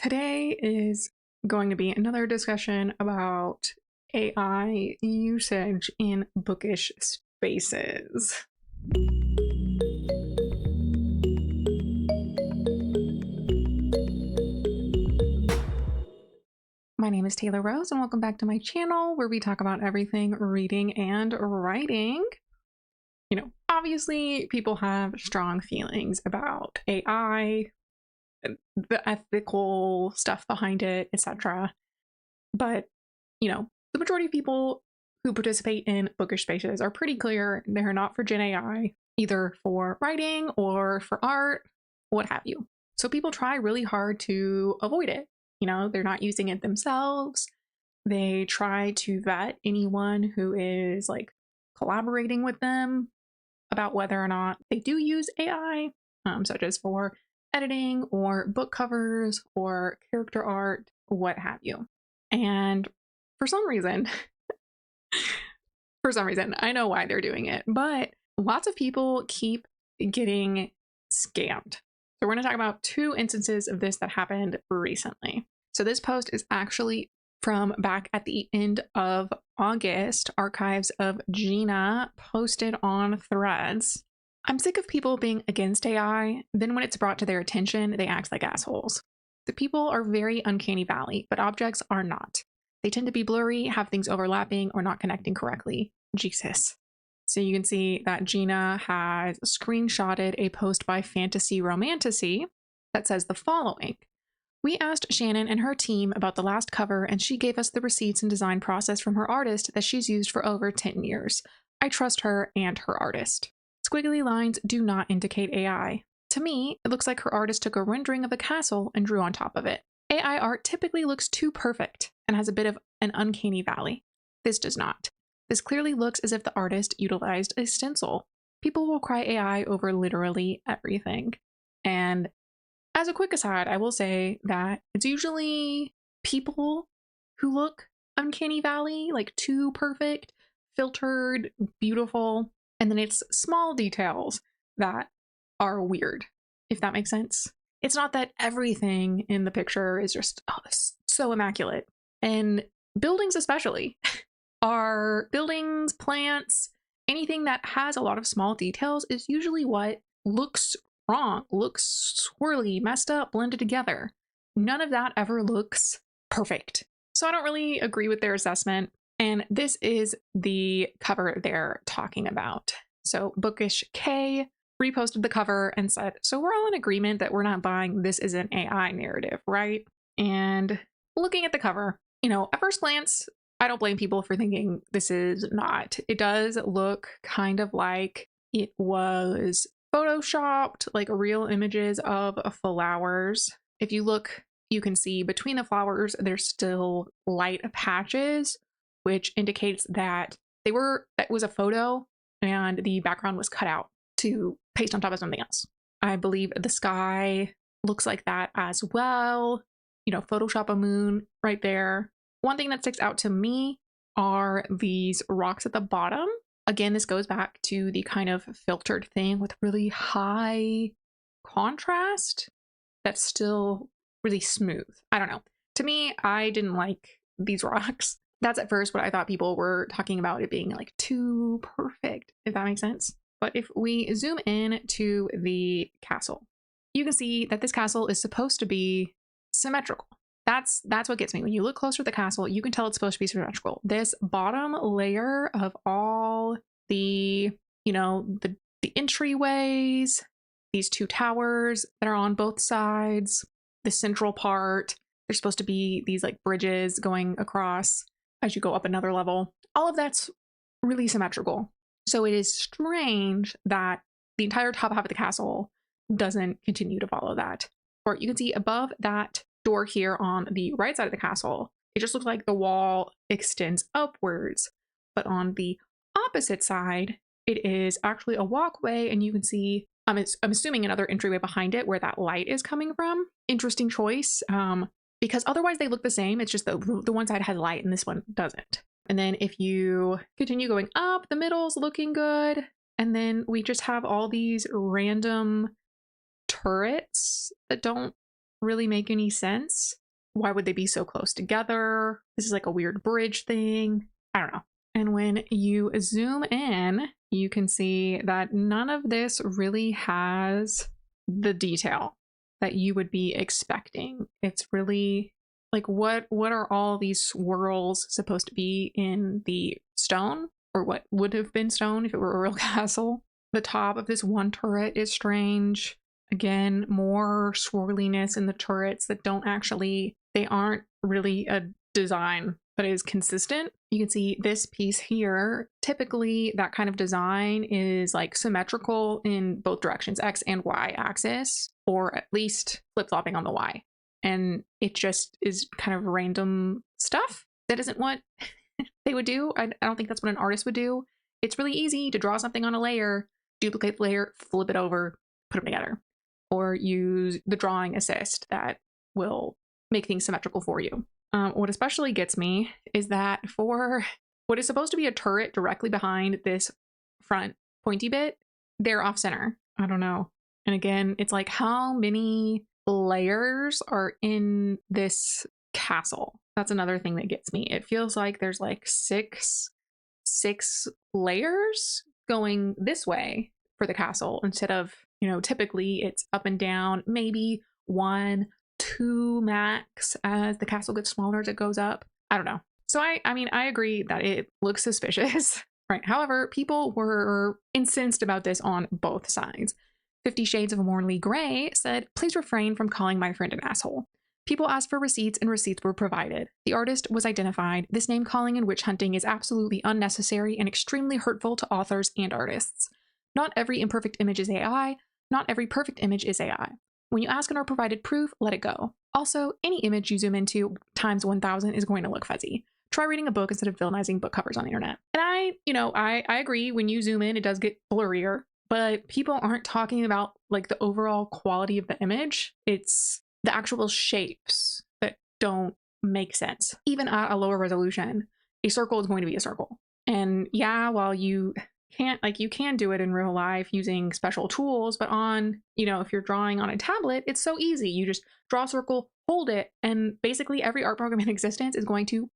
Today is going to be another discussion about AI usage in bookish spaces. My name is Taylor Rose, and welcome back to my channel where we talk about everything reading and writing. Obviously, people have strong feelings about AI, the ethical stuff behind it, etc. But, the majority of people who participate in bookish spaces are pretty clear they're not for Gen AI, either for writing or for art, what have you. So people try really hard to avoid it. They're not using it themselves. They try to vet anyone who is collaborating with them about whether or not they do use AI, such as for editing or book covers or character art, what have you. And for some reason, I know why they're doing it, but lots of people keep getting scammed. So we're going to talk about two instances of this that happened recently. So this post is actually from back at the end of August. Archives of Gina posted on Threads. I'm sick of people being against AI. Then when it's brought to their attention, they act like assholes. The people are very uncanny valley, but objects are not. They tend to be blurry, have things overlapping, or not connecting correctly. Jesus. So you can see that Gina has screenshotted a post by Fantasy Romantasy that says the following. We asked Shannon and her team about the last cover, and she gave us the receipts and design process from her artist that she's used for over 10 years. I trust her and her artist. Squiggly lines do not indicate AI. To me, it looks like her artist took a rendering of a castle and drew on top of it. AI art typically looks too perfect and has a bit of an uncanny valley. This does not. This clearly looks as if the artist utilized a stencil. People will cry AI over literally everything. And as a quick aside, I will say that it's usually people who look uncanny valley, like too perfect, filtered, beautiful, and then it's small details that are weird, if that makes sense. It's not that everything in the picture is just so immaculate. And buildings especially are buildings, plants, anything that has a lot of small details is usually what looks wrong, looks swirly, messed up, blended together. None of that ever looks perfect. So I don't really agree with their assessment. And this is the cover they're talking about. So Bookish K reposted the cover and said, so we're all in agreement that we're not buying this is an AI narrative, right? And looking at the cover, at first glance, I don't blame people for thinking this is not. It does look kind of like it was photoshopped, like real images of flowers. If you look, you can see between the flowers, there's still light patches, which indicates that it was a photo and the background was cut out to paste on top of something else. I believe the sky looks like that as well. Photoshop a moon right there. One thing that sticks out to me are these rocks at the bottom. Again, this goes back to the kind of filtered thing with really high contrast that's still really smooth. I don't know. To me, I didn't like these rocks. That's at first what I thought people were talking about, it being like too perfect, if that makes sense. But if we zoom in to the castle, you can see that this castle is supposed to be symmetrical. That's what gets me. When you look closer at the castle, you can tell it's supposed to be symmetrical. This bottom layer of all the, the entryways, these two towers that are on both sides, the central part, there's supposed to be these bridges going across as you go up another level. All of that's really symmetrical. So it is strange that the entire top half of the castle doesn't continue to follow that. Or you can see above that door here on the right side of the castle, it just looks like the wall extends upwards. But on the opposite side, it is actually a walkway, and you can see, I'm assuming another entryway behind it where that light is coming from. Interesting choice, because otherwise they look the same. It's just the one side has light and this one doesn't. And then if you continue going up, the middle's looking good. And then we just have all these random turrets that don't really make any sense. Why would they be so close together? This is like a weird bridge thing. I don't know. And when you zoom in, you can see that none of this really has the detail that you would be expecting. It's really like, what are all these swirls supposed to be in the stone, or what would have been stone if it were a real castle? The top of this one turret is strange. Again, more swirliness in the turrets that they aren't really a design that is consistent. You can see this piece here. Typically, that kind of design is like symmetrical in both directions, X and Y axis, or at least flip-flopping on the Y. And it just is kind of random stuff. That isn't what they would do. I don't think that's what an artist would do. It's really easy to draw something on a layer, duplicate the layer, flip it over, put them together, or use the drawing assist that will make things symmetrical for you. What especially gets me is that for what is supposed to be a turret directly behind this front pointy bit, they're off center. I don't know. And again, it's like, how many layers are in this castle? That's another thing that gets me. It feels like there's like six layers going this way for the castle, instead of, typically it's up and down, maybe 1, 2 max as the castle gets smaller as it goes up. I don't know. So I mean, I agree that it looks suspicious, right? However, people were incensed about this on both sides. 50 Shades of Morley Gray said, "Please refrain from calling my friend an asshole. People asked for receipts and receipts were provided. The artist was identified. This name calling and witch hunting is absolutely unnecessary and extremely hurtful to authors and artists. Not every imperfect image is AI. Not every perfect image is AI. When you ask and are provided proof, let it go. Also, any image you zoom into times 1,000 is going to look fuzzy. Try reading a book instead of villainizing book covers on the internet." And I agree, when you zoom in, it does get blurrier, but people aren't talking about like the overall quality of the image. It's the actual shapes that don't make sense. Even at a lower resolution, a circle is going to be a circle. And yeah, while you can do it in real life using special tools, but on, if you're drawing on a tablet, it's so easy. You just draw a circle, hold it, and basically every art program in existence is going to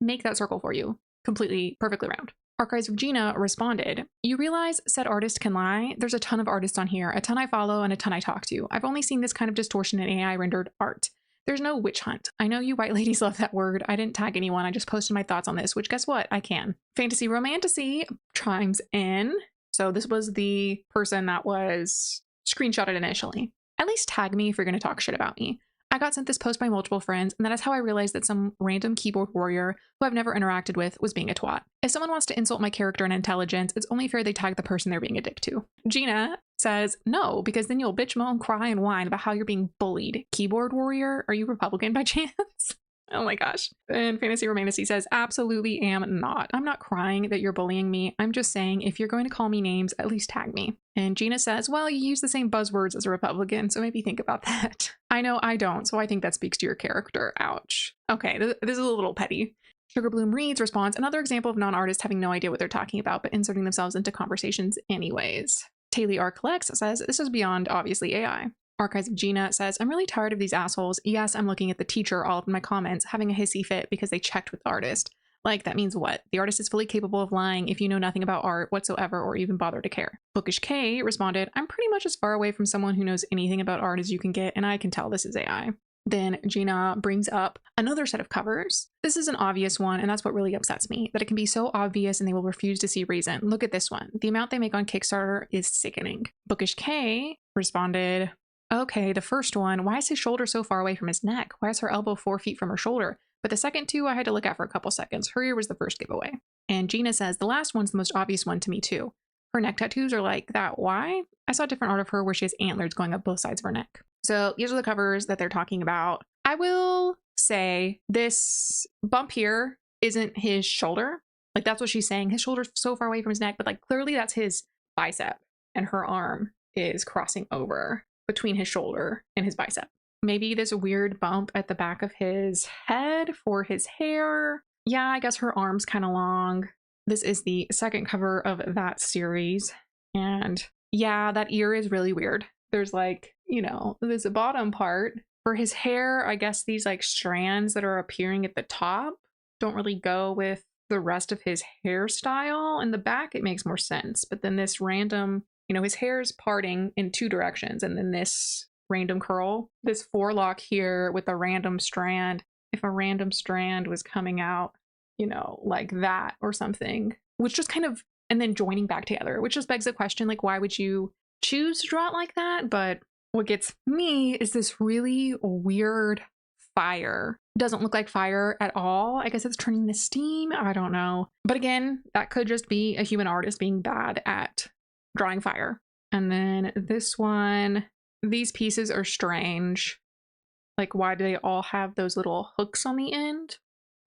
make that circle for you completely, perfectly round. Archives of Gina responded, "You realize said artist can lie? There's a ton of artists on here, a ton I follow and a ton I talk to. I've only seen this kind of distortion in AI rendered art. There's no witch hunt. I know you white ladies love that word. I didn't tag anyone. I just posted my thoughts on this, which guess what? I can." Fantasy Romantasy chimes in. So this was the person that was screenshotted initially. "At least tag me if you're going to talk shit about me. I got sent this post by multiple friends, and that is how I realized that some random keyboard warrior who I've never interacted with was being a twat. If someone wants to insult my character and intelligence, it's only fair they tag the person they're being a dick to." Gina says, "No, because then you'll bitch, moan, cry, and whine about how you're being bullied. Keyboard warrior? Are you Republican by chance?" Oh my gosh. And Fantasy Romantasy says, "Absolutely am not. I'm not crying that you're bullying me. I'm just saying, if you're going to call me names, at least tag me." And Gina says, "Well, you use the same buzzwords as a Republican, so maybe think about that." I know I don't, so I think that speaks to your character. Ouch. Okay, this is a little petty. Sugar Bloom Reads responds, "Another example of non-artists having no idea what they're talking about, but inserting themselves into conversations anyways." Taylor R. Collects says, "This is beyond obviously AI." Archives of Gina says, "I'm really tired of these assholes. Yes, I'm looking at the teacher all up in my comments, having a hissy fit because they checked with the artist. Like, that means what? The artist is fully capable of lying if you know nothing about art whatsoever or even bother to care." Bookish K responded, "I'm pretty much as far away from someone who knows anything about art as you can get, and I can tell this is AI." Then Gina brings up another set of covers. "This is an obvious one, and that's what really upsets me, that it can be so obvious and they will refuse to see reason. Look at this one. The amount they make on Kickstarter is sickening." Bookish K responded, "Okay, the first one, why is his shoulder so far away from his neck? Why is her elbow 4 feet from her shoulder? But the second two I had to look at for a couple seconds. Her ear was the first giveaway." And Gina says, "The last one's the most obvious one to me too. Her neck tattoos are like that. Why? I saw different art of her where she has antlers going up both sides of her neck." So these are the covers that they're talking about. I will say this bump here isn't his shoulder. Like, that's what she's saying. His shoulder's so far away from his neck, but like clearly that's his bicep, and her arm is crossing over between his shoulder and his bicep. Maybe this weird bump at the back of his head for his hair. Yeah, I guess her arm's kind of long. This is the second cover of that series. And yeah, that ear is really weird. There's like, this bottom part For his hair, I guess these like strands that are appearing at the top don't really go with the rest of his hairstyle. In the back, it makes more sense. But then this random, his hair is parting in two directions. And then this random curl, this forelock here with a random strand. If a random strand was coming out, like that or something, which just kind of, and then joining back together, which just begs the question, like, why would you choose to draw it like that? But what gets me is this really weird fire. Doesn't look like fire at all. I guess it's turning to steam. I don't know. But again, that could just be a human artist being bad at drawing fire. And then this one, these pieces are strange. Like, why do they all have those little hooks on the end?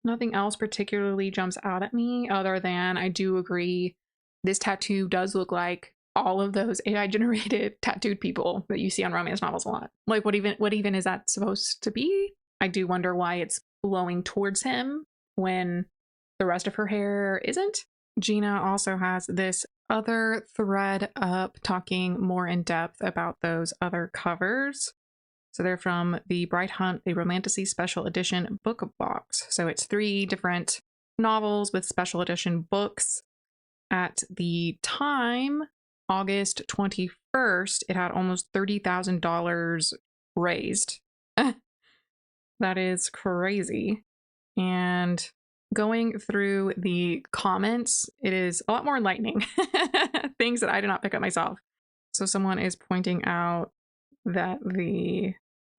Nothing else particularly jumps out at me other than I do agree this tattoo does look like all of those AI generated tattooed people that you see on romance novels a lot. Like, what even is that supposed to be? I do wonder why it's blowing towards him when the rest of her hair isn't. Gina also has this other thread up talking more in depth about those other covers. So they're from the Bright Hunt, the Romantasy Special Edition book box. So it's 3 different novels with special edition books. At the time, August 21st, it had almost $30,000 raised. That is crazy. And going through the comments, it is a lot more enlightening. Things that I did not pick up myself. So someone is pointing out that the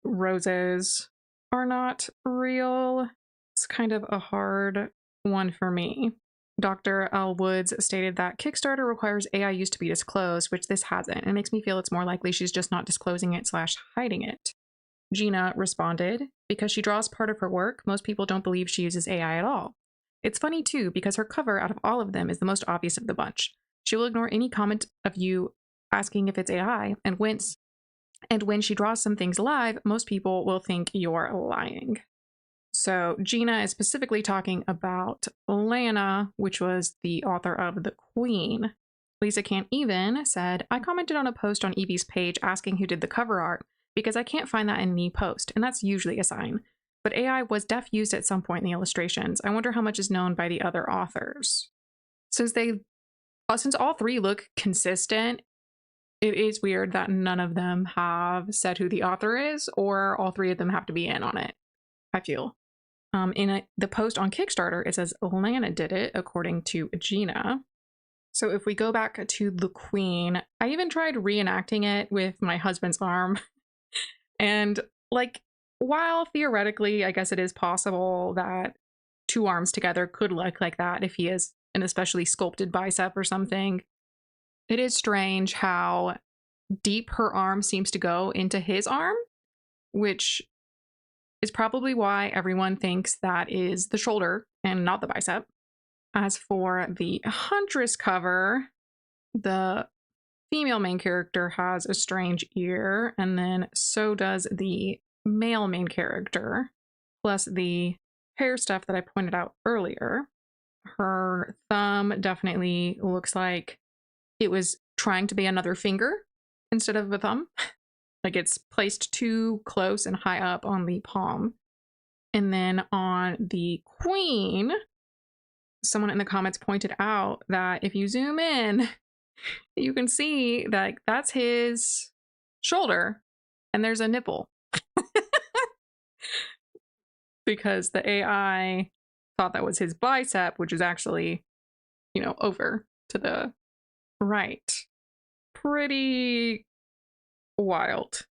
roses are not real. It's kind of a hard one for me. Dr. L. Woods stated that Kickstarter requires AI use to be disclosed, which this hasn't. It makes me feel it's more likely she's just not disclosing it / hiding it. Gina responded, because she draws part of her work, most people don't believe she uses AI at all. It's funny too, because her cover out of all of them is the most obvious of the bunch. She will ignore any comment of you asking if it's AI and wince. And when she draws some things live, most people will think you're lying. So Gina is specifically talking about Lana, which was the author of The Queen. Lisa Can't Even said, I commented on a post on Evie's page asking who did the cover art because I can't find that in any post, and that's usually a sign. But AI was used at some point in the illustrations. I wonder how much is known by the other authors. Since all 3 look consistent, it is weird that none of them have said who the author is, or all 3 of them have to be in on it, I feel. The post on Kickstarter, it says Lana did it, according to Gina. So if we go back to The Queen, I even tried reenacting it with my husband's arm. And like, while theoretically, I guess it is possible that 2 arms together could look like that if he has an especially sculpted bicep or something, it is strange how deep her arm seems to go into his arm, which is probably why everyone thinks that is the shoulder and not the bicep. As for the Huntress cover, the female main character has a strange ear, and then so does the male main character, plus the hair stuff that I pointed out earlier. Her thumb definitely looks like it was trying to be another finger instead of a thumb. Like it's placed too close and high up on the palm. And then on the Queen, someone in the comments pointed out that if you zoom in, you can see that that's his shoulder and there's a nipple. Because the AI thought that was his bicep, which is actually, over to the right. Pretty wild.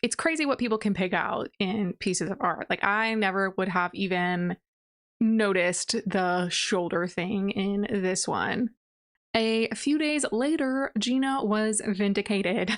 It's crazy what people can pick out in pieces of art. Like, I never would have even noticed the shoulder thing in this one. A few days later, Gina was vindicated.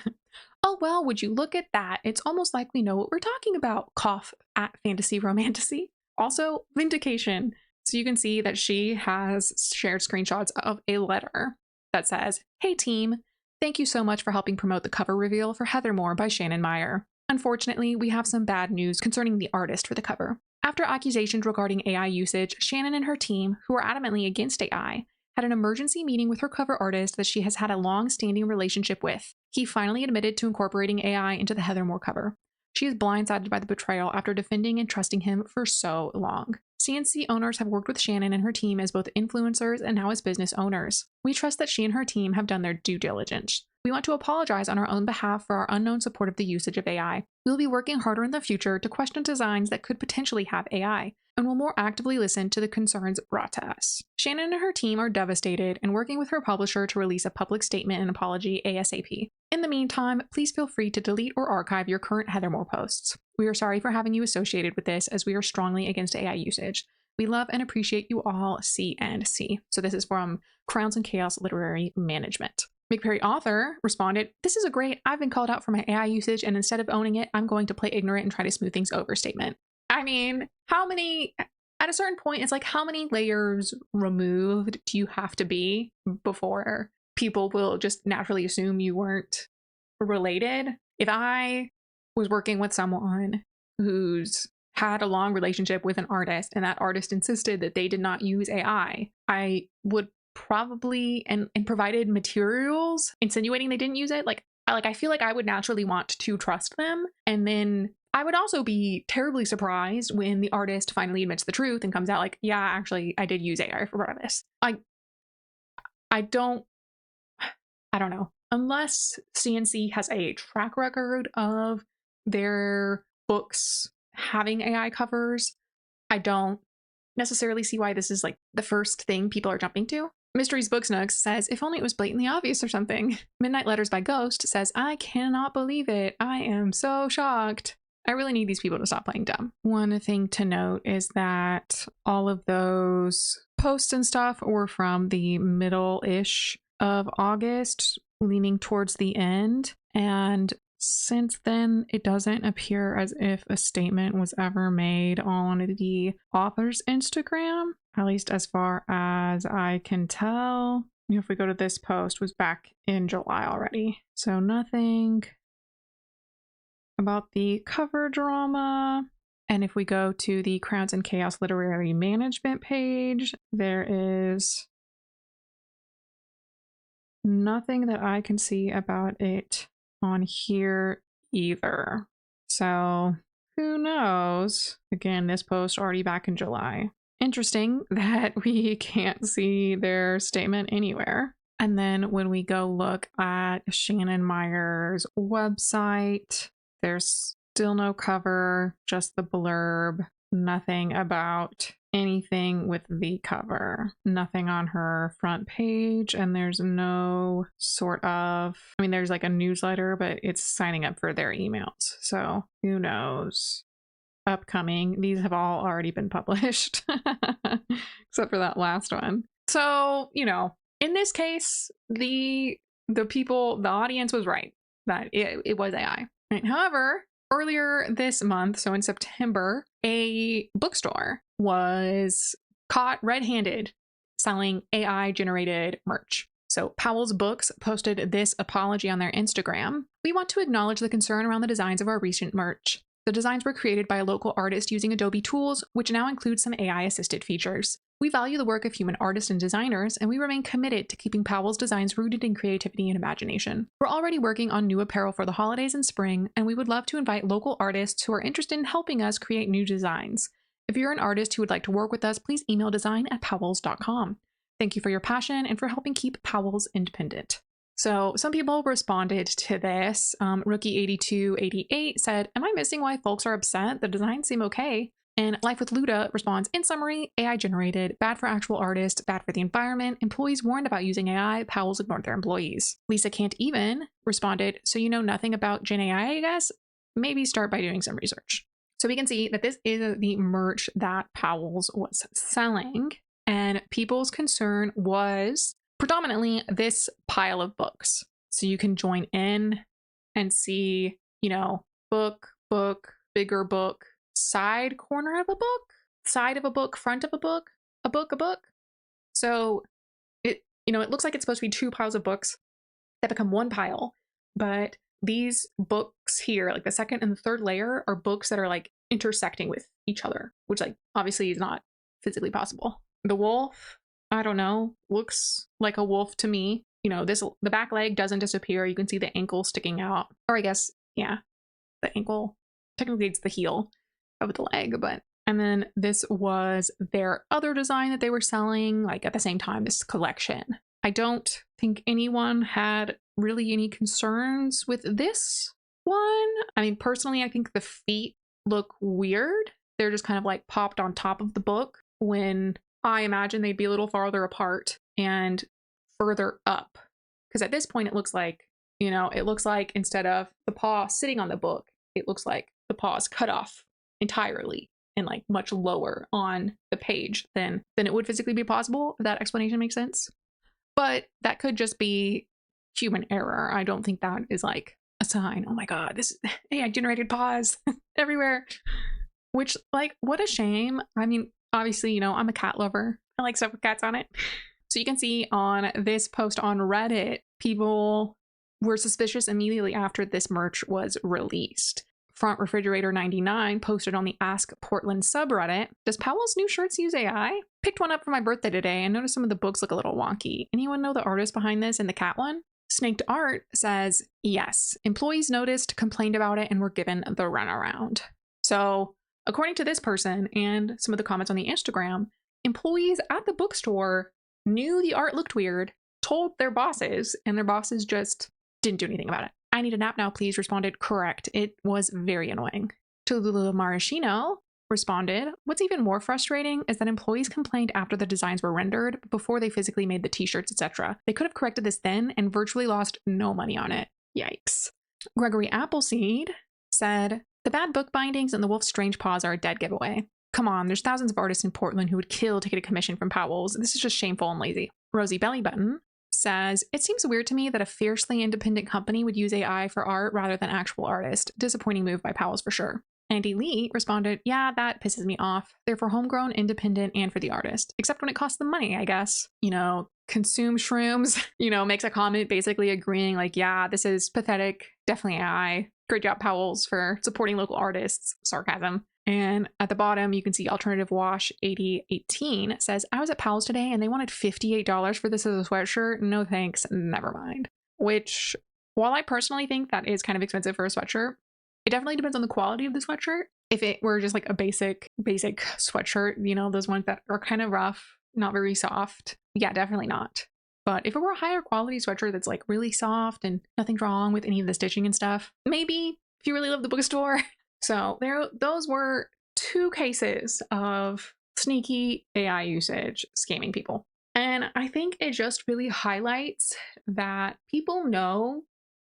Oh, well, would you look at that? It's almost like we know what we're talking about. Cough at Fantasy Romantasy. Also, vindication. So you can see that she has shared screenshots of a letter that says, "Hey team, thank you so much for helping promote the cover reveal for Heathermore by Shannon Meyer. Unfortunately, we have some bad news concerning the artist for the cover. After accusations regarding AI usage, Shannon and her team, who are adamantly against AI, had an emergency meeting with her cover artist that she has had a long-standing relationship with. He finally admitted to incorporating AI into the Heathermore cover. She is blindsided by the betrayal after defending and trusting him for so long. CNC owners have worked with Shannon and her team as both influencers and now as business owners. We trust that she and her team have done their due diligence. We want to apologize on our own behalf for our unknown support of the usage of AI. We will be working harder in the future to question designs that could potentially have AI, and will more actively listen to the concerns brought to us. Shannon and her team are devastated and working with her publisher to release a public statement and apology ASAP. In the meantime, please feel free to delete or archive your current Heathermore posts. We are sorry for having you associated with this, as we are strongly against AI usage. We love and appreciate you all, C&C. So this is from Crowns and Chaos Literary Management. McPerry author responded, "This is a great, I've been called out for my AI usage, and instead of owning it, I'm going to play ignorant and try to smooth things over" statement. I mean, at a certain point, it's like, how many layers removed do you have to be before people will just naturally assume you weren't related? If I was working with someone who's had a long relationship with an artist and that artist insisted that they did not use AI, I would probably and provided materials insinuating they didn't use it. I feel like I would naturally want to trust them, and then I would also be terribly surprised when the artist finally admits the truth and comes out like, yeah, actually I did use AI for part of this. I don't know, unless CNC has a track record of their books having AI covers. I don't necessarily see why this is like the first thing people are jumping to. Mysteries Books Nooks says, "If only it was blatantly obvious or something." Midnight Letters by Ghost says, "I cannot believe it. I am so shocked. I really need these people to stop playing dumb." One thing to note is that all of those posts and stuff were from the middle-ish of August, leaning towards the end. And since then, it doesn't appear as if a statement was ever made on the author's Instagram, at least as far as I can tell. If we go to this post, was back in July already. So nothing about the cover drama. And if we go to the Crowns and Chaos Literary Management page, there is nothing that I can see about it on here either. So who knows? Again, this post already back in July. Interesting that we can't see their statement anywhere. And then when we go look at Shannon Meyer's website, there's still no cover, just the blurb, nothing about anything with the cover, nothing on her front page, and there's no sort of, I mean, there's like a newsletter, but it's signing up for their emails. So who knows? Upcoming, these have all already been published, except for that last one. So, you know, in this case, the audience was right that it was AI. Right? However, earlier this month, so in September, a bookstore was caught red-handed selling AI-generated merch. So Powell's Books posted this apology on their Instagram. "We want to acknowledge the concern around the designs of our recent merch. The designs were created by a local artist using Adobe tools, which now include some AI-assisted features. We value the work of human artists and designers, and we remain committed to keeping Powell's designs rooted in creativity and imagination. We're already working on new apparel for the holidays and spring, and we would love to invite local artists who are interested in helping us create new designs. If you're an artist who would like to work with us, please email design@powells.com. Thank you for your passion and for helping keep Powell's independent." So some people responded to this. Rookie8288 said, "Am I missing why folks are upset? The designs seem okay." And Life with Luda responds, "In summary, AI generated, bad for actual artists, bad for the environment. Employees warned about using AI. Powell's ignored their employees." Lisa Can't Even responded, "So you know nothing about Gen AI, I guess? Maybe start by doing some research." So we can see that this is the merch that Powell's was selling. And people's concern was predominantly this pile of books. So you can join in and see, you know, book, bigger book, side corner of a book, side of a book, front of a book, a book. So it looks like it's supposed to be two piles of books that become one pile, but these books here, like the second and the third layer, are books that are like intersecting with each other, which like obviously is not physically possible. The wolf, I don't know, looks like a wolf to me. You know, the back leg doesn't disappear. You can see the ankle sticking out. Or I guess, yeah, the ankle technically it's the heel of the leg, but. And then this was their other design that they were selling, like at the same time, this collection. I don't think anyone had really any concerns with this one. I mean, personally, I think the feet look weird. They're just kind of like popped on top of the book when I imagine they'd be a little farther apart and further up. Because at this point, it looks like, you know, it looks like instead of the paw sitting on the book, it looks like the paw is cut off entirely and like much lower on the page than it would physically be possible, if that explanation makes sense. But that could just be human error. I don't think that is like a sign. Oh my God, this AI generated paws everywhere. Which, like, what a shame. I mean, obviously, you know, I'm a cat lover. I like stuff with cats on it. So you can see on this post on Reddit, people were suspicious immediately after this merch was released. Front Refrigerator 99 posted on the Ask Portland subreddit, does Powell's new shirts use AI? Picked one up for my birthday today and noticed some of the books look a little wonky. Anyone know the artist behind this and the cat one? Snaked Art says, yes. Employees noticed, complained about it, and were given the runaround. So, according to this person and some of the comments on the Instagram, employees at the bookstore knew the art looked weird, told their bosses, and their bosses just didn't do anything about it. I need a nap now, please, responded, correct. It was very annoying. Tallulah Maraschino responded, what's even more frustrating is that employees complained after the designs were rendered, before they physically made the t-shirts, etc. They could have corrected this then and virtually lost no money on it. Yikes. Gregory Appleseed said, the bad book bindings and the wolf's strange paws are a dead giveaway. Come on, there's thousands of artists in Portland who would kill to get a commission from Powell's. This is just shameful and lazy. Rosie Bellybutton says, it seems weird to me that a fiercely independent company would use AI for art rather than actual artists. Disappointing move by Powell's for sure. Andy Lee responded, yeah, that pisses me off. They're for homegrown, independent, and for the artist. Except when it costs them money, I guess. You know, Consume Shrooms, you know, makes a comment basically agreeing like, yeah, this is pathetic. Definitely AI. Great job, Powell's, for supporting local artists. Sarcasm. And at the bottom, you can see Alternative Wash 8018 says, I was at Powell's today and they wanted $58 for this as a sweatshirt. No thanks. Never mind. Which, while I personally think that is kind of expensive for a sweatshirt, it definitely depends on the quality of the sweatshirt. If it were just like a basic sweatshirt, you know, those ones that are kind of rough, not very soft, yeah, definitely not. But if it were a higher quality sweatshirt that's like really soft and nothing's wrong with any of the stitching and stuff, maybe if you really love the bookstore. So those were two cases of sneaky AI usage scamming people. And I think it just really highlights that people know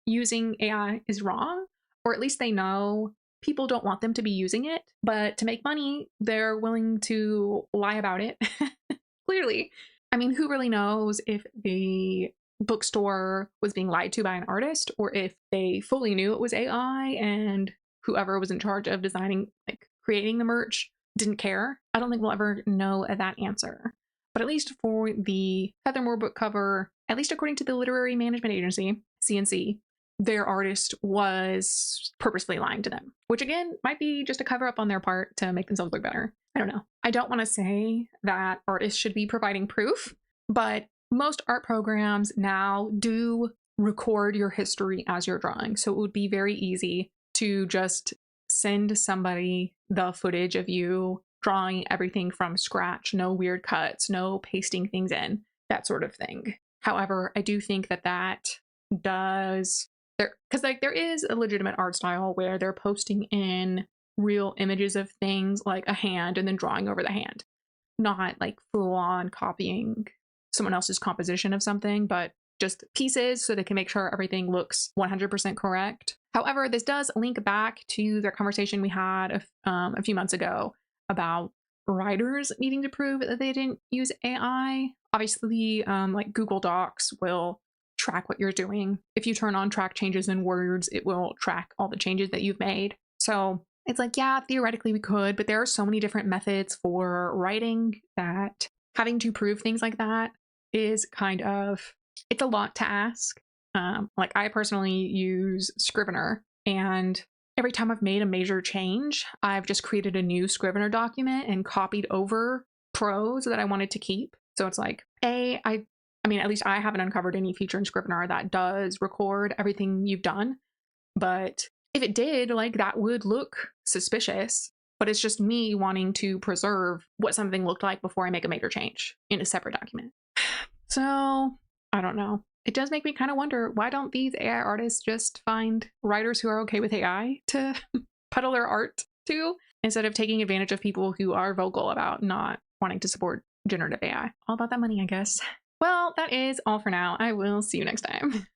using AI is wrong, or at least they know people don't want them to be using it, but to make money, they're willing to lie about it. Clearly. I mean, who really knows if the bookstore was being lied to by an artist, or if they fully knew it was AI and whoever was in charge of designing, like creating the merch, didn't care. I don't think we'll ever know that answer. But at least for the Heathermore book cover, at least according to the Literary Management Agency, CNC, their artist was purposely lying to them, which again might be just a cover up on their part to make themselves look better. I don't know. I don't want to say that artists should be providing proof, but most art programs now do record your history as you're drawing. So it would be very easy to just send somebody the footage of you drawing everything from scratch, no weird cuts, no pasting things in, that sort of thing. However, I do think that does because like there is a legitimate art style where they're posting in real images of things like a hand and then drawing over the hand, not like full on copying someone else's composition of something, but just pieces so they can make sure everything looks 100% correct. However, this does link back to the conversation we had a few months ago about writers needing to prove that they didn't use AI. Obviously, like Google Docs will track what you're doing. If you turn on track changes in words, it will track all the changes that you've made. So it's like, yeah, theoretically we could, but there are so many different methods for writing that having to prove things like that is kind of, it's a lot to ask. Like I personally use Scrivener, and every time I've made a major change, I've just created a new Scrivener document and copied over prose that I wanted to keep. So it's like, I mean, at least I haven't uncovered any feature in Scrivener that does record everything you've done, but If it did, like, that would look suspicious, but it's just me wanting to preserve what something looked like before I make a major change in a separate document. So I don't know. It does make me kind of wonder, why don't these AI artists just find writers who are okay with AI to peddle their art to, instead of taking advantage of people who are vocal about not wanting to support generative AI? All about that money, I guess. Well, that is all for now. I will see you next time.